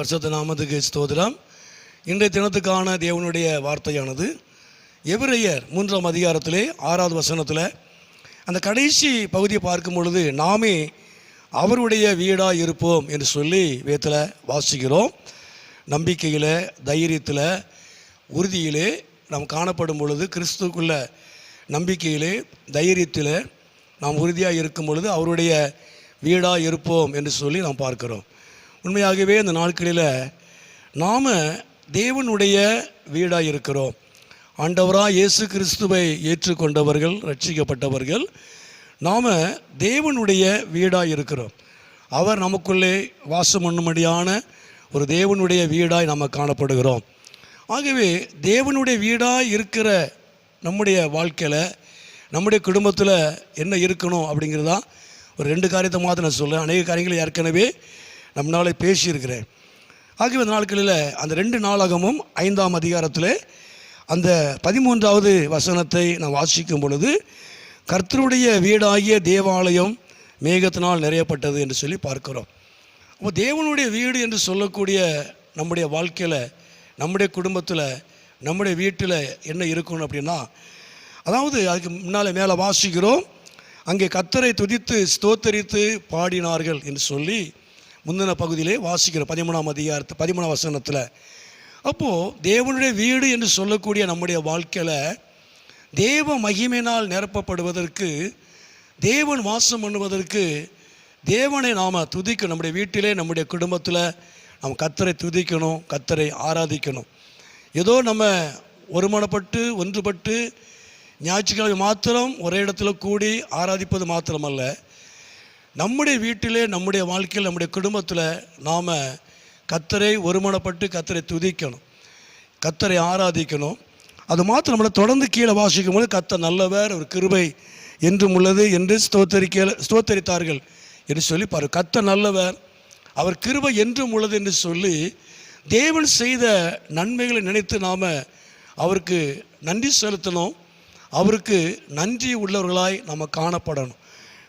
பரிசுத்த நாமத்துக்கு ஸ்தோத்திரம். இன்றைய தினத்துக்கான தேவனுடைய வார்த்தையானது எபிரெயர் 3ஆம் அதிகாரத்திலே 6வது வசனத்தில் அந்த கடைசி பகுதியை பார்க்கும் பொழுது நாமே அவருடைய வீடாக இருப்போம் என்று சொல்லி வேதத்தில் வாசிக்கிறோம். நம்பிக்கையில், தைரியத்தில், உறுதியிலே நாம் காணப்படும் பொழுது, கிறிஸ்துக்குள்ள நம்பிக்கையிலே தைரியத்தில் நாம் உறுதியாக இருக்கும் பொழுது அவருடைய வீடாக இருப்போம் என்று சொல்லி நாம் பார்க்கிறோம். உண்மையாகவே இந்த நாட்களில் நாம் தேவனுடைய வீடாக இருக்கிறோம். ஆண்டவராக இயேசு கிறிஸ்துவை ஏற்றுக்கொண்டவர்கள், ரட்சிக்கப்பட்டவர்கள் நாம் தேவனுடைய வீடாக இருக்கிறோம். அவர் நமக்குள்ளே வாசம் பண்ணும்படியான ஒரு தேவனுடைய வீடாய் நாம் காணப்படுகிறோம். ஆகவே தேவனுடைய வீடாக இருக்கிற நம்முடைய வாழ்க்கையில், நம்முடைய குடும்பத்தில் என்ன இருக்கணும் அப்படிங்கிறதா ஒரு 2 காரியத்தை மாத்திரம் நான் சொல்கிறேன். அநேக காரியங்களை ஏற்கனவே நம்மளாலே பேசியிருக்கிறேன். ஆகிய அந்த நாட்களில் அந்த 2 நாளாகமும் 5ஆம் அதிகாரத்தில் அந்த 13வது வசனத்தை நான் வாசிக்கும் பொழுது, கர்த்தருடைய வீடாகிய தேவாலயம் மேகத்தினால் நிறையப்பட்டது என்று சொல்லி பார்க்கிறோம். அப்போ தேவனுடைய வீடு என்று சொல்லக்கூடிய நம்முடைய வாழ்க்கையில், நம்முடைய குடும்பத்தில், நம்முடைய வீட்டில் என்ன இருக்கணும் அப்படின்னா, அதாவது அதுக்கு முன்னால் மேலே வாசிக்கிறோம், அங்கே கர்த்தரை துதித்து ஸ்தோத்தரித்து பாடினார்கள் என்று சொல்லி முந்தின பகுதியிலே வாசிக்கிறோம் 13ஆம் அதிகாரத்து 13ஆம் வசனத்தில். அப்போது தேவனுடைய வீடு என்று சொல்லக்கூடிய நம்முடைய வாழ்க்கையில் தேவ மகிமையினால் நிரப்பப்படுவதற்கு, தேவன் வாசம் பண்ணுவதற்கு தேவனை நாம் துதிக்கணும். நம்முடைய வீட்டிலே, நம்முடைய குடும்பத்தில் நாம் கர்த்தரை துதிக்கணும், கர்த்தரை ஆராதிக்கணும். ஏதோ நம்ம ஒருமனப்பட்டு ஒன்றுபட்டு ஞாயிற்றுக்கிழமை மாத்திரம் ஒரே இடத்துல கூடி ஆராதிப்பது மாத்திரமல்ல, நம்முடைய வீட்டிலே, நம்முடைய வாழ்க்கையில், நம்முடைய குடும்பத்தில் நாம் கர்த்தரை ஒருமனப்பட்டு கர்த்தரை துதிக்கணும், கர்த்தரை ஆராதிக்கணும். அது மாத்திரம் நம்மளை தொடர்ந்து கீழே வாசிக்கும் போது கர்த்தர் நல்லவர், அவர் கிருபை என்றும் உள்ளது என்று ஸ்தோத்தரித்தார்கள் என்று சொல்லி பாரு. கர்த்தர் நல்லவர், அவர் கிருபை என்றும் உள்ளது என்று சொல்லி தேவன் செய்த நன்மைகளை நினைத்து நாம் அவருக்கு நன்றி செலுத்தணும். அவருக்கு நன்றி உள்ளவர்களாய் நம்ம காணப்படணும்.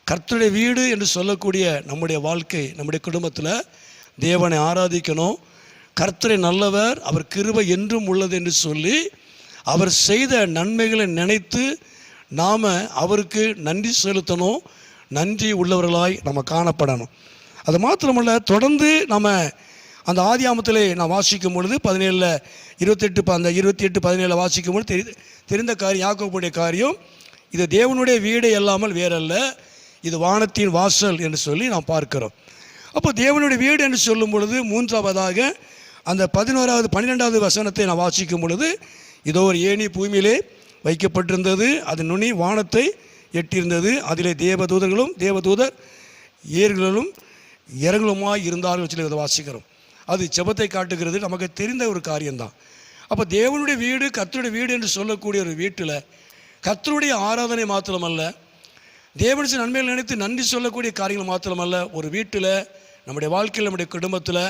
கர்த்தருடைய வீடு என்று சொல்லக்கூடிய நம்முடைய வாழ்க்கை, நம்முடைய குடும்பத்தில் தேவனை ஆராதிக்கணும். கர்த்தரை நல்லவர், அவர் கிருபை என்றும் உள்ளது என்று சொல்லி அவர் செய்த நன்மைகளை நினைத்து நாம் அவருக்கு நன்றி செலுத்தணும். நன்றி உள்ளவர்களாய் நம்ம காணப்படணும். அது மாத்திரமல்ல, தொடர்ந்து நம்ம அந்த ஆதியாமத்திலே நான் வாசிக்கும் பொழுது 28:17 வாசிக்கும் பொழுது தெரிந்த காரியம், யாக்கோபுடைய காரியம், இது தேவனுடைய வீடு அல்லாமல் வேறல்ல, இது வானத்தின் வாசல் என்று சொல்லி நாம் பார்க்கிறோம். அப்போ தேவனுடைய வீடு என்று சொல்லும் பொழுது 3ஆவதாக அந்த 12வது வசனத்தை நான் வாசிக்கும் பொழுது, இதோ ஒரு ஏணி பூமியிலே வைக்கப்பட்டிருந்தது, அது நுனி வானத்தை எட்டியிருந்தது, அதிலே தேவதூதர் ஏர்களும் இறங்களுமாய் இருந்தார்கள் சொல்லி அதை வாசிக்கிறோம். அது ஜெபத்தை காட்டுகிறது, நமக்கு தெரிந்த ஒரு காரியம்தான். அப்போ தேவனுடைய வீடு, கர்த்தருடைய வீடு என்று சொல்லக்கூடிய ஒரு வீட்டில் கர்த்தருடைய ஆராதனை மாத்திரமல்ல, தேவனுடைய நன்மைகள் நினைத்து நன்றி சொல்லக்கூடிய காரியங்கள் மாத்திரமல்ல, ஒரு வீட்டில், நம்முடைய வாழ்க்கையில், நம்முடைய குடும்பத்தில்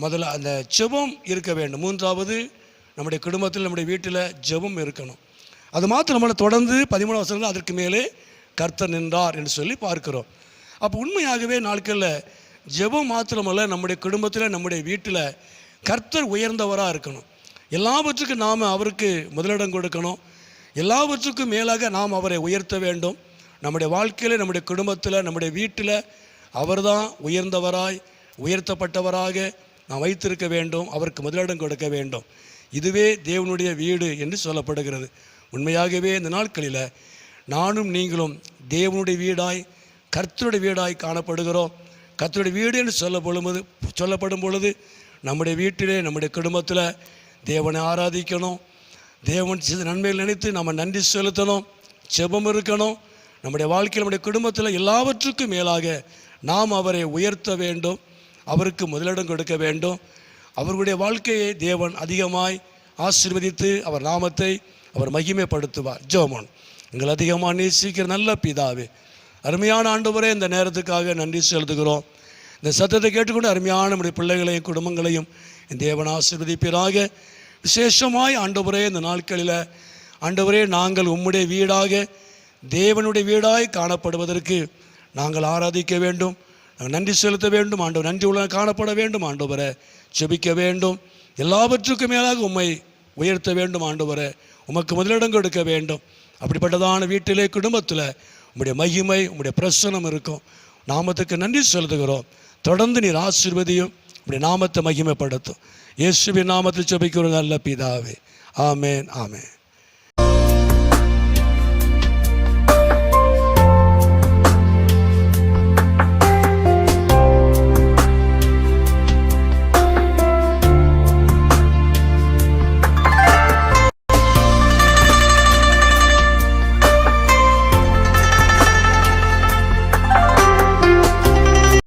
முதல்ல அந்த ஜெபம் இருக்க வேண்டும். 3வது நம்முடைய குடும்பத்தில், நம்முடைய வீட்டில் ஜெபம் இருக்கணும். அது மாத்திரமல்ல, தொடர்ந்து 13ஆம் வசனத்தில் அதற்கு மேலே கர்த்தர் நின்றார் என்று சொல்லி பார்க்கிறோம். அப்போ உண்மையாகவே நாட்களில் ஜெபம் மாத்திரமல்ல, நம்முடைய குடும்பத்தில், நம்முடைய வீட்டில் கர்த்தர் உயர்ந்தவராக இருக்கணும். எல்லாவற்றுக்கும் நாம் அவருக்கு முதலிடம் கொடுக்கணும். எல்லாவற்றுக்கும் மேலாக நாம் அவரை உயர்த்த வேண்டும். நம்முடைய வாழ்க்கையில், நம்முடைய குடும்பத்தில், நம்முடைய வீட்டில் அவர்தான் உயர்ந்தவராய், உயர்த்தப்பட்டவராக நாம் வைத்திருக்க வேண்டும். அவருக்கு முதலிடம் கொடுக்க வேண்டும். இதுவே தேவனுடைய வீடு என்று சொல்லப்படுகிறது. உண்மையாகவே இந்த நாட்களில் நானும் நீங்களும் தேவனுடைய வீடாய், கர்த்தருடைய வீடாய் காணப்படுகிறோம். கர்த்தருடைய வீடு என்று சொல்லப்படும் பொழுது நம்முடைய வீட்டிலே, நம்முடைய குடும்பத்தில் தேவனை ஆராதிக்கணும். தேவன் செய்த நன்மைகள் நினைத்து நம்ம நன்றி செலுத்தணும். ஜெபம் இருக்கணும். நம்முடைய வாழ்க்கையில், நம்முடைய குடும்பத்தில் எல்லாவற்றுக்கும் மேலாக நாம் அவரை உயர்த்த வேண்டும். அவருக்கு முதலிடம் கொடுக்க வேண்டும். அவர்களுடைய வாழ்க்கையை தேவன் அதிகமாய் ஆசீர்வதித்து அவர் நாமத்தை அவர் மகிமைப்படுத்துவார். ஜெபம். எங்கள் அதிகமாக நேசிக்கிற நல்ல பிதாவே, அருமையான ஆண்டவரே, இந்த நேரத்துக்காக நன்றி செலுத்துகிறோம். இந்த சத்தத்தை கேட்டுக்கொண்டு அருமையான நம்முடைய பிள்ளைகளையும் குடும்பங்களையும் தேவன் ஆசீர்வதிப்பீராக. விசேஷமாய் ஆண்டவரே, இந்த நாட்களில் ஆண்டவரே, நாங்கள் உம்முடைய வீடாக, தேவனுடைய வீடாய் காணப்படுவதற்கு நாங்கள் ஆராதிக்க வேண்டும், நாங்கள் நன்றி செலுத்த வேண்டும். ஆண்டவர் நன்றி உள்ள காணப்பட வேண்டும். ஆண்டவரை ஜெபிக்க வேண்டும். எல்லாவற்றுக்கும் மேலாக உம்மை உயர்த்த வேண்டும் ஆண்டவரே. உமக்கு முதலிடம் கொடுக்க வேண்டும். அப்படிப்பட்டதான வீட்டிலே குடும்பத்தில் உம்முடைய மகிமை, உம்முடைய பிரசனம் இருக்கும். நாமத்துக்கு நன்றி செலுத்துகிறோம். தொடர்ந்து நீர் ஆசீர்வதியும், உம்முடைய நாமத்தை மகிமைப்படுத்தும். இயேசுவின் நாமத்தில் ஜெபிக்கிறோம் நல்ல பிதாவே. ஆமேன், ஆமேன்.